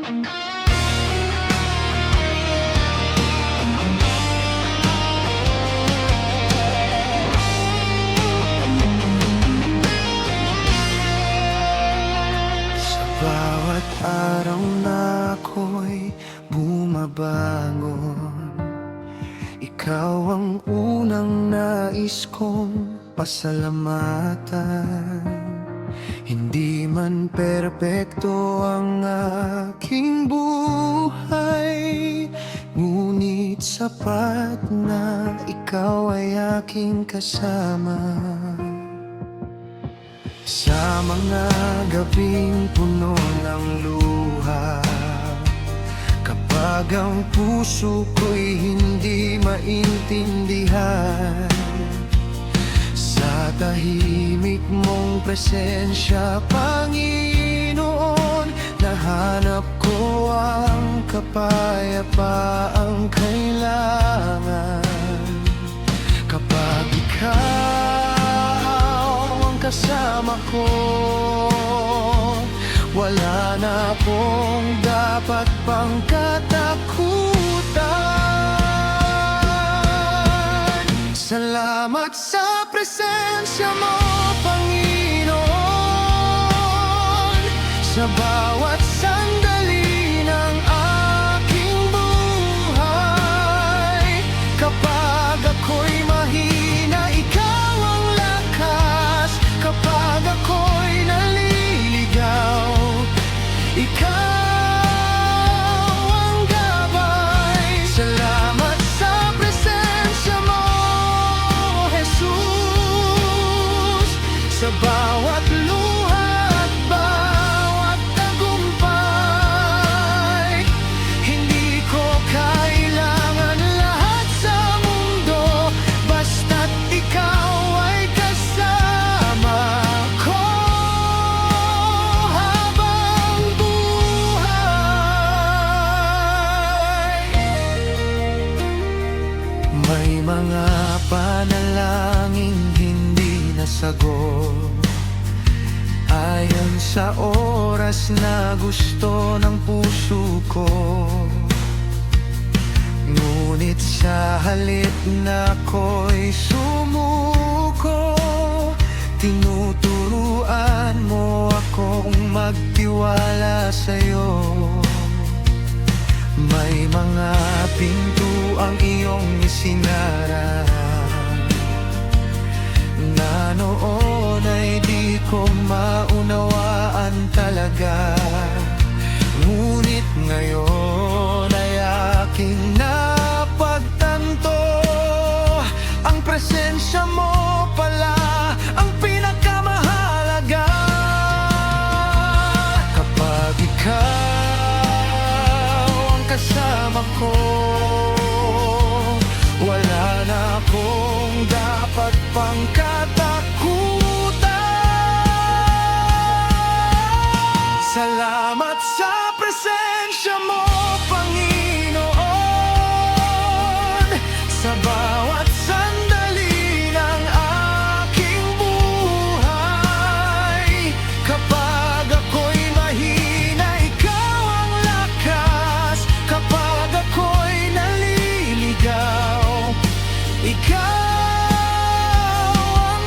Bawat araw na ako'y bumabangon, ikaw ang unang nais kong pasalamatan. Hindi man perpekto ang aking buhay, ngunit sapat na ikaw ay aking kasama. Sa mga gabing puno ng luha, kapag ang puso ko'y hindi maintindihan, sa tahimik mong presensya, Panginoon, nahanap ko ang kapayapaang kailangan. Kapag ikaw kasama ko, wala na akong dapat pang katakutan. Salamat sa presensya mo, Panginoon, sa bawat sandali ng aking buhay. Kapag ako'y mahina, ikaw ang lakas. Kapag ako'y naliligaw, ikaw ang gabay. Salamat sa presensya mo, Jesus, sa bawat luha at bawat tagumpay. Hindi ko kailangan lahat sa mundo, basta't ikaw ay kasama ko habang buhay. May mga panalangin hindi nasagot, ayon sa oras na gusto ng puso ko. Ngunit sa halip na ako'y sumuko, tinuturuan mo akong magtiwala sa'yo. May mga pinto ang iyong isinara, na noon ay di ko maunawaan talaga. Ngunit ngayon ay aking napagtanto, ang presensya mo pala ang pinakamahalaga. Kapag ikaw ang kasama ko, wala na akong dapat pang katakutan. Salamat sa presensya mo, Panginoon, sa bawat sandali ng aking buhay. Kapag ako'y mahina, ikaw ang lakas. Kapag ako'y naliligaw, ikaw ang